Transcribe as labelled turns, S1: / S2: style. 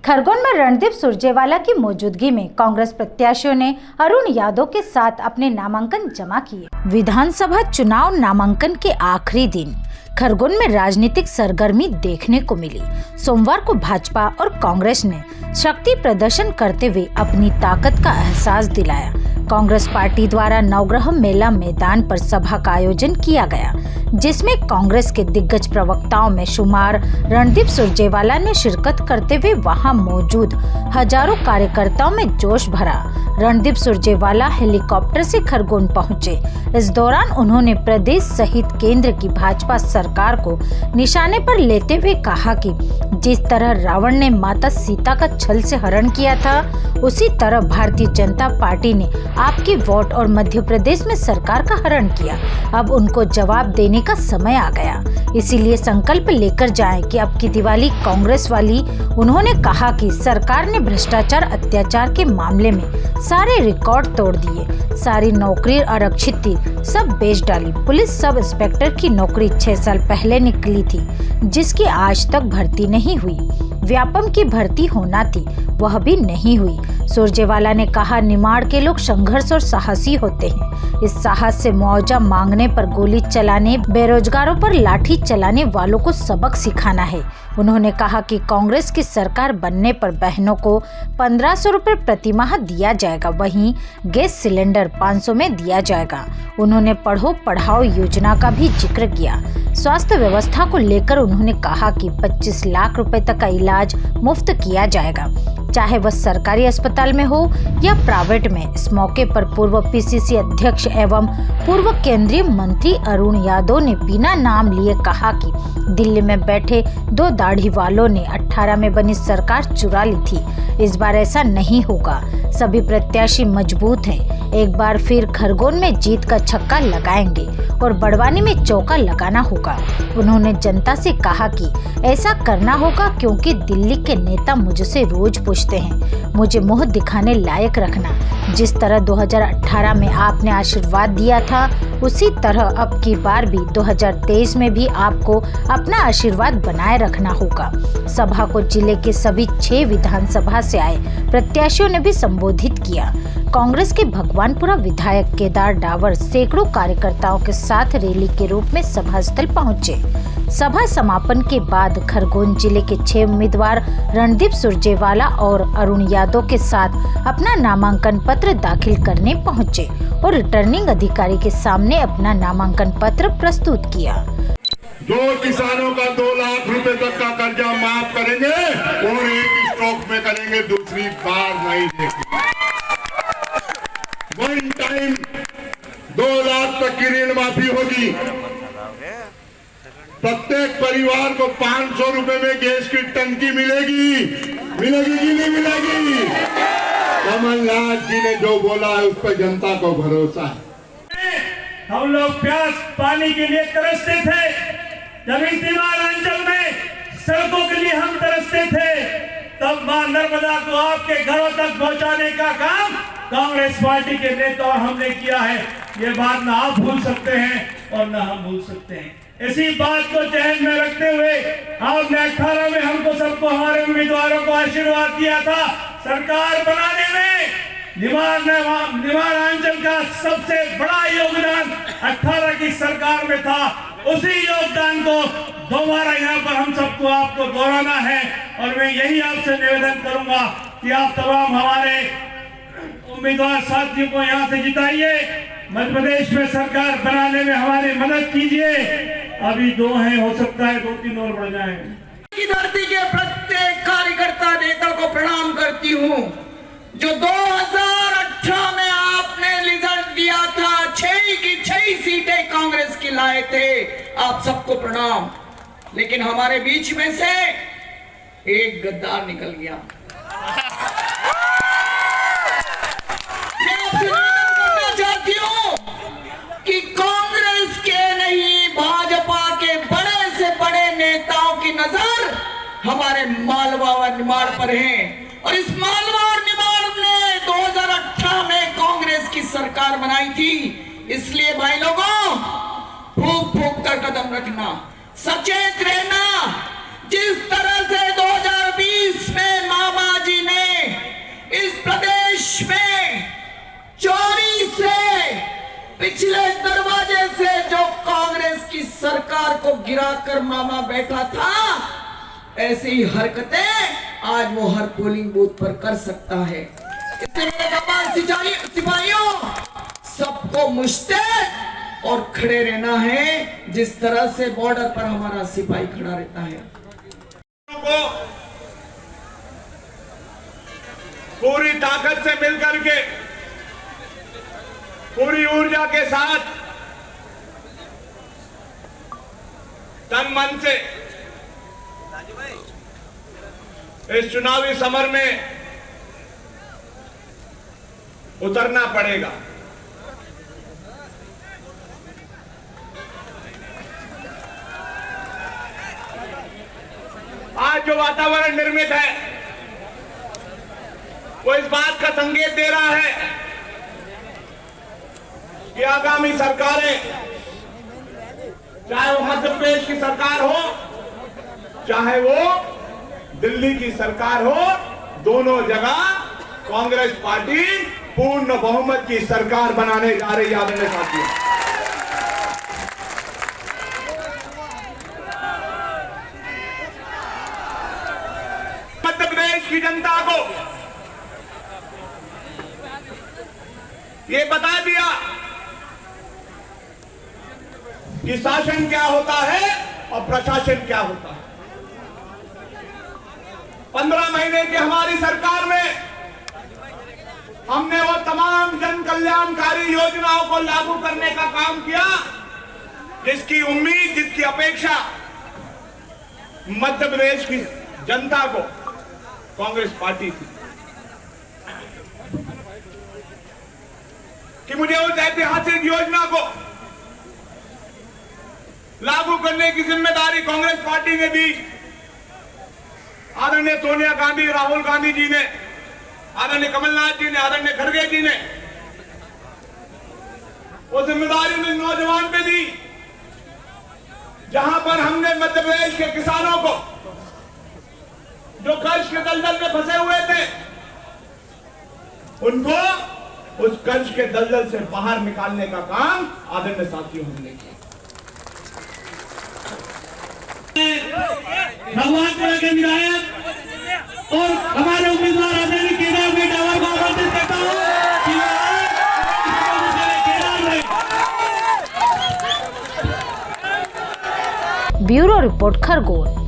S1: खरगोन में रणदीप सुरजेवाला की मौजूदगी में कांग्रेस प्रत्याशियों ने अरुण यादव के साथ अपने नामांकन जमा किए। विधानसभा चुनाव नामांकन के आखिरी दिन खरगोन में राजनीतिक सरगर्मी देखने को मिली। सोमवार को भाजपा और कांग्रेस ने शक्ति प्रदर्शन करते हुए अपनी ताकत का एहसास दिलाया। कांग्रेस पार्टी द्वारा नवग्रह मेला मैदान पर सभा का आयोजन किया गया, जिसमें कांग्रेस के दिग्गज प्रवक्ताओं में शुमार रणदीप सुरजेवाला ने शिरकत करते हुए वहां मौजूद हजारों कार्यकर्ताओं में जोश भरा। रणदीप सुरजेवाला हेलीकॉप्टर से खरगोन पहुंचे। इस दौरान उन्होंने प्रदेश सहित केंद्र की भाजपा सरकार को निशाने पर लेते हुए कहा कि जिस तरह रावण ने माता सीता का छल से हरण किया था, उसी तरह भारतीय जनता पार्टी ने आपकी वोट और मध्य प्रदेश में सरकार का हरण किया। अब उनको जवाब देने का समय आ गया, इसीलिए संकल्प लेकर जाएं कि अब की दिवाली कांग्रेस वाली। उन्होंने कहा कि सरकार ने भ्रष्टाचार अत्याचार के मामले में सारे रिकॉर्ड तोड़ दिए, सारी नौकरी आरक्षित थी, सब बेच डाली। पुलिस सब इंस्पेक्टर की नौकरी 6 साल पहले निकली थी, जिसकी आज तक भर्ती नहीं हुई। व्यापम की भर्ती होना थी, वह भी नहीं हुई। सुरजेवाला ने कहा, निमाड़ के लोग संघर्ष और साहसी होते हैं। इस साहस से मुआवजा मांगने पर गोली चलाने, बेरोजगारों पर लाठी चलाने वालों को सबक सिखाना है। उन्होंने कहा कि कांग्रेस की सरकार बनने पर बहनों को 1500 रुपए प्रति माह दिया जाएगा, वहीं गैस सिलेंडर 500 में दिया जाएगा। उन्होंने पढ़ो पढ़ाओ योजना का भी जिक्र किया। स्वास्थ्य व्यवस्था को लेकर उन्होंने कहा कि 25 लाख रुपए तक का इलाज मुफ्त किया जाएगा, चाहे वह सरकारी अस्पताल में हो या प्राइवेट में। इस मौके पर पूर्व पीसीसी अध्यक्ष एवं पूर्व केंद्रीय मंत्री अरुण यादव ने बिना नाम लिए कहा कि दिल्ली में बैठे 2 दाढ़ी वालों ने 18 में बनी सरकार चुरा ली थी। इस बार ऐसा नहीं होगा, सभी प्रत्याशी मजबूत हैं। एक बार फिर खरगोन में जीत का छक्का लगाएंगे और बड़वानी में चौका लगाना होगा। उन्होंने जनता से कहा कि ऐसा करना होगा क्योंकि दिल्ली के नेता मुझसे रोज पूछते हैं, मुझे मुंह दिखाने लायक रखना। जिस तरह 2018 में आपने आशीर्वाद दिया था, उसी तरह अब की बार भी 2023 में भी आपको अपना आशीर्वाद बनाए रखना होगा। सभा को जिले के सभी 6 विधानसभा से आए प्रत्याशियों ने भी संबोधित किया। कांग्रेस के भगवानपुरा विधायक केदार डावर सैकड़ों कार्यकर्ताओं के साथ रैली के रूप में सभा स्थल पहुंचे। सभा समापन के बाद खरगोन जिले के 6 उम्मीदवार रणदीप सुरजेवाला और अरुण यादव के साथ अपना नामांकन पत्र दाखिल करने पहुंचे और रिटर्निंग अधिकारी के सामने अपना नामांकन पत्र प्रस्तुत किया।
S2: जो किसानों का 2 लाख रुपए तक का कर्जा माफ करेंगे और एक ही स्टॉक में करेंगे, दूसरी बार नहीं देंगे। 1 टाइम 2 लाख तक की ऋण माफी होगी। प्रत्येक परिवार को 500 रुपए में गैस की टंकी मिलेगी कि नहीं मिलेगी? कमलनाथ जी ने जो बोला है उस पर जनता को भरोसा है।
S3: हम लोग प्यास पानी के लिए तरसते थे, जब इस निमाड़ में सड़कों के लिए हम तरसते थे, तब मां नर्मदा को आपके घरों तक पहुंचाने का काम कांग्रेस पार्टी के नेता और हमने किया है। ये बात ना आप भूल सकते हैं और ना हम भूल सकते हैं। इसी बात को ध्यान में रखते हुए आपने 18 में हमको सबको, हमारे उम्मीदवारों को आशीर्वाद दिया था। सरकार बनाने में निमाड़ अंचल का सबसे बड़ा योगदान 18 की सरकार में था। उसी योगदान को दोबारा यहाँ पर हम सबको आपको दोहराना है और मैं यही आपसे निवेदन करूंगा कि आप तमाम हमारे उम्मीदवार साथियों को यहाँ से जिताइए, मध्य प्रदेश में सरकार बनाने में हमारी मदद कीजिए। अभी 2 हैं, हो सकता है 2-3 और बढ़ जाएं।
S4: की धरती के प्रत्येक कार्यकर्ता नेता को प्रणाम करती हूँ। जो 2018 में आपने रिजल्ट दिया था, 6 की 6 सीटें कांग्रेस की लाए थे, आप सबको प्रणाम। लेकिन हमारे बीच में से एक गद्दार निकल गया। मैं आपसे निवेदन करना चाहती हूँ कि कांग्रेस के नहीं, भाजपा के बड़े से बड़े नेताओं की नजर हमारे मालवा और निमाड़ पर है और इस मालवा और निमाड़ ने 2018 में कांग्रेस की सरकार बनाई थी। इसलिए भाई लोगों, फूक फूक कर कदम रखना, सचेत रहना। जिस तरह से 2020 में सरकार को गिराकर मामा बैठा था, ऐसी ही हरकतें आज वो हर पोलिंग बूथ पर कर सकता है। इसलिए सिपाहियों, सबको मुस्तैद और खड़े रहना है, जिस तरह से बॉर्डर पर हमारा सिपाही खड़ा रहता है।
S3: पूरी ताकत से मिलकर के, पूरी ऊर्जा के साथ, तन मन से इस चुनावी समर में उतरना पड़ेगा। आज जो वातावरण निर्मित है वो इस बात का संकेत दे रहा है कि आगामी सरकारें, चाहे वो मध्य प्रदेश की सरकार हो, चाहे वो दिल्ली की सरकार हो, दोनों जगह कांग्रेस पार्टी पूर्ण बहुमत की सरकार बनाने जा रही है। आदरणीय साथियों, मध्य प्रदेश की जनता को ये बता दिया कि शासन क्या होता है और प्रशासन क्या होता है। 15 महीने की हमारी सरकार में हमने वो तमाम जन कल्याणकारी योजनाओं को लागू करने का काम किया जिसकी उम्मीद, जिसकी अपेक्षा मध्य प्रदेश की जनता को कांग्रेस पार्टी थी कि मुझे उस ऐतिहासिक योजना को लागू करने की जिम्मेदारी कांग्रेस पार्टी ने दी। आदरणीय सोनिया गांधी, राहुल गांधी जी ने, आदरणीय कमलनाथ जी ने, आदरणीय खड़गे जी ने वो जिम्मेदारी उन नौजवान पे दी, जहां पर हमने मध्य प्रदेश के किसानों को जो कर्ज के दलदल में फंसे हुए थे, उनको उस कर्ज के दलदल से बाहर निकालने का काम आदरणीय साथियों हमने किया।
S5: भगवानपुरा के विधायक और हमारे उम्मीदवार आदरणीय केदार भाई डावर को आमंत्रित करता हूँ कि
S1: ब्यूरो रिपोर्ट, खरगोन।